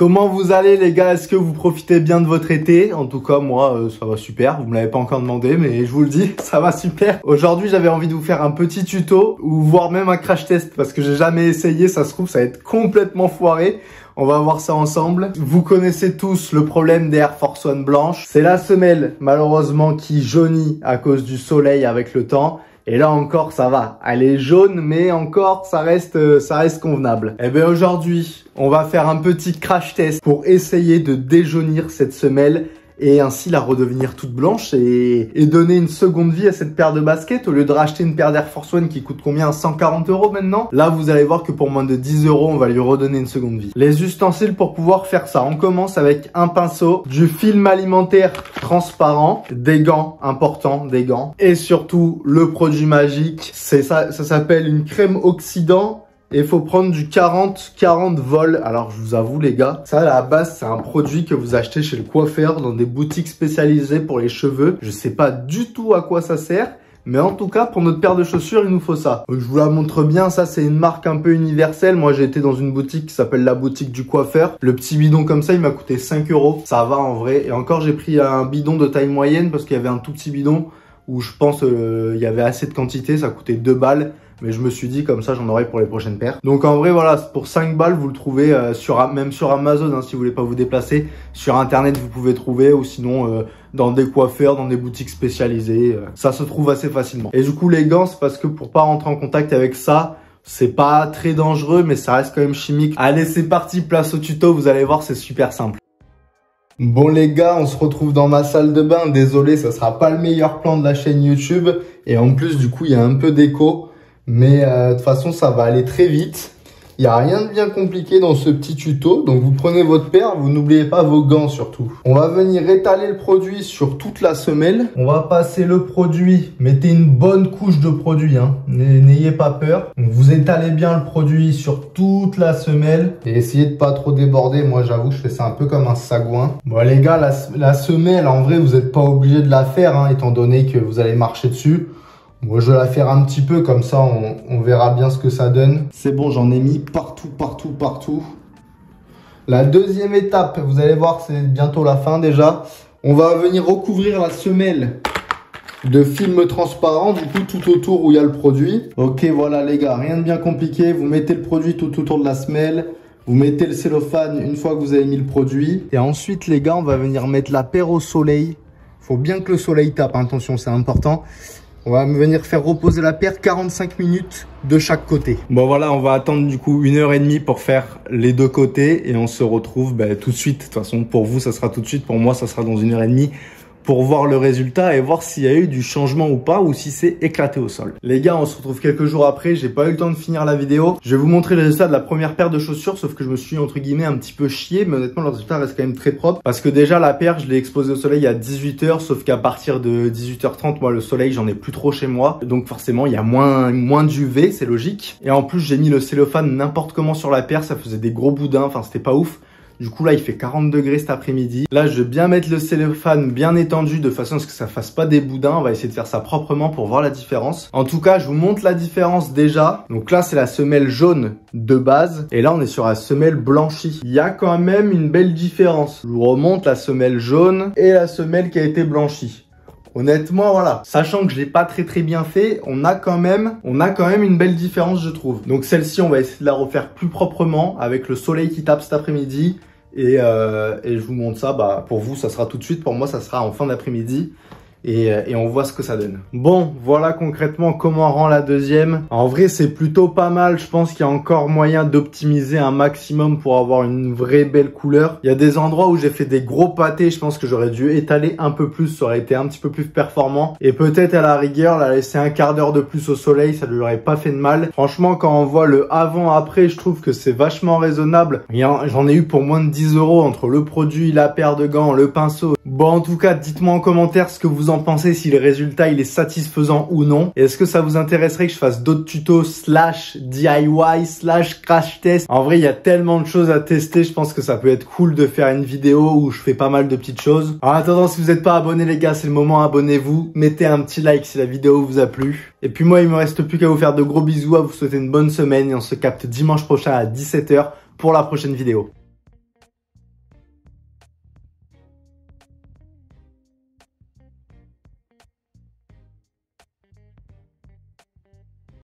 Comment vous allez les gars? Est-ce que vous profitez bien de votre été? En tout cas moi ça va super, vous me l'avez pas encore demandé mais je vous le dis, ça va super. Aujourd'hui j'avais envie de vous faire un petit tuto ou voire même un crash test parce que j'ai jamais essayé, ça se trouve ça va être complètement foiré. On va voir ça ensemble. Vous connaissez tous le problème des Air Force One blanches. C'est la semelle malheureusement qui jaunit à cause du soleil avec le temps. Et là encore ça va, elle est jaune mais encore ça reste convenable. Et bien aujourd'hui on va faire un petit crash test pour essayer de déjaunir cette semelle et ainsi la redevenir toute blanche et donner une seconde vie à cette paire de baskets au lieu de racheter une paire d'Air Force One qui coûte combien? 140 € maintenant. Là vous allez voir que pour moins de 10 € on va lui redonner une seconde vie. Les ustensiles pour pouvoir faire ça, on commence avec un pinceau, du film alimentaire transparent, des gants, important des gants et surtout le produit magique, c'est ça s'appelle une crème oxydant. Et il faut prendre du 40 vol. Alors je vous avoue les gars, ça à la base c'est un produit que vous achetez chez le coiffeur dans des boutiques spécialisées pour les cheveux. Je sais pas du tout à quoi ça sert, mais en tout cas pour notre paire de chaussures il nous faut ça. Donc, je vous la montre bien, ça c'est une marque un peu universelle. Moi j'ai été dans une boutique qui s'appelle la boutique du coiffeur. Le petit bidon comme ça il m'a coûté 5 €. Ça va en vrai. Et encore j'ai pris un bidon de taille moyenne parce qu'il y avait un tout petit bidon où je pense il y avait assez de quantité, ça coûtait 2 balles. Mais je me suis dit comme ça j'en aurai pour les prochaines paires. Donc en vrai voilà, pour 5 balles vous le trouvez même sur Amazon hein, si vous voulez pas vous déplacer. Sur internet vous pouvez trouver ou sinon dans des coiffeurs, dans des boutiques spécialisées. Ça se trouve assez facilement. Et du coup les gants c'est parce que pour pas rentrer en contact avec ça, c'est pas très dangereux mais ça reste quand même chimique. Allez c'est parti, place au tuto, vous allez voir c'est super simple. Bon les gars, on se retrouve dans ma salle de bain. Désolé ça sera pas le meilleur plan de la chaîne YouTube. Et en plus du coup il y a un peu d'écho. Mais de toute façon, ça va aller très vite. Il n'y a rien de bien compliqué dans ce petit tuto. Donc, vous prenez votre paire, vous n'oubliez pas vos gants surtout. On va venir étaler le produit sur toute la semelle. On va passer le produit. Mettez une bonne couche de produit. Hein. N'ayez pas peur. Donc, vous étalez bien le produit sur toute la semelle. Et essayez de pas trop déborder. Moi, j'avoue, je fais ça un peu comme un sagouin. Bon, les gars, la semelle, en vrai, vous n'êtes pas obligé de la faire, hein, étant donné que vous allez marcher dessus. Moi, je vais la faire un petit peu, comme ça, on verra bien ce que ça donne. C'est bon, j'en ai mis partout. La deuxième étape, vous allez voir, c'est bientôt la fin déjà. On va venir recouvrir la semelle de film transparent, du coup, tout autour où il y a le produit. Ok, voilà les gars, rien de bien compliqué. Vous mettez le produit tout autour de la semelle. Vous mettez le cellophane une fois que vous avez mis le produit. Et ensuite, les gars, on va venir mettre la paire au soleil. Faut bien que le soleil tape, hein, attention, c'est important. On va venir faire reposer la paire 45 minutes de chaque côté. Bon voilà, on va attendre du coup 1h30 pour faire les deux côtés et on se retrouve tout de suite. De toute façon, pour vous, ça sera tout de suite. Pour moi, ça sera dans 1h30 pour voir le résultat et voir s'il y a eu du changement ou pas ou si c'est éclaté au sol. Les gars, on se retrouve quelques jours après. J'ai pas eu le temps de finir la vidéo. Je vais vous montrer le résultat de la première paire de chaussures, sauf que je me suis entre guillemets un petit peu chié, mais honnêtement le résultat reste quand même très propre parce que déjà la paire, je l'ai exposée au soleil à 18 h, sauf qu'à partir de 18h30, moi le soleil, j'en ai plus trop chez moi. Donc forcément, il y a moins d'UV, c'est logique. Et en plus, j'ai mis le cellophane n'importe comment sur la paire, ça faisait des gros boudins, enfin c'était pas ouf. Du coup là il fait 40 degrés cet après-midi. Là je vais bien mettre le cellophane bien étendu de façon à ce que ça fasse pas des boudins. On va essayer de faire ça proprement pour voir la différence. En tout cas je vous montre la différence déjà. Donc là c'est la semelle jaune de base. Et là on est sur la semelle blanchie. Il y a quand même une belle différence. Je vous remonte la semelle jaune et la semelle qui a été blanchie. Honnêtement, voilà, sachant que je l'ai pas très bien fait, on a quand même une belle différence, je trouve. Donc celle-ci, on va essayer de la refaire plus proprement avec le soleil qui tape cet après-midi. Et je vous montre ça, pour vous, ça sera tout de suite. Pour moi, ça sera en fin d'après-midi. Et on voit ce que ça donne. Bon, voilà concrètement comment rend la deuxième. En vrai, c'est plutôt pas mal. Je pense qu'il y a encore moyen d'optimiser un maximum pour avoir une vraie belle couleur. Il y a des endroits où j'ai fait des gros pâtés. Je pense que j'aurais dû étaler un peu plus. Ça aurait été un petit peu plus performant. Et peut-être à la rigueur, la laisser un quart d'heure de plus au soleil, ça ne lui aurait pas fait de mal. Franchement, quand on voit le avant-après, je trouve que c'est vachement raisonnable. J'en ai eu pour moins de 10 € entre le produit, la paire de gants, le pinceau. Bon, en tout cas, dites-moi en commentaire ce que vous en pensez, si le résultat il est satisfaisant ou non. Et est-ce que ça vous intéresserait que je fasse d'autres tutos /DIY/ crash test? En vrai, il y a tellement de choses à tester, je pense que ça peut être cool de faire une vidéo où je fais pas mal de petites choses. En attendant, si vous n'êtes pas abonné les gars, c'est le moment, abonnez-vous. Mettez un petit like si la vidéo vous a plu. Et puis moi, il me reste plus qu'à vous faire de gros bisous, à vous souhaiter une bonne semaine et on se capte dimanche prochain à 17 h pour la prochaine vidéo.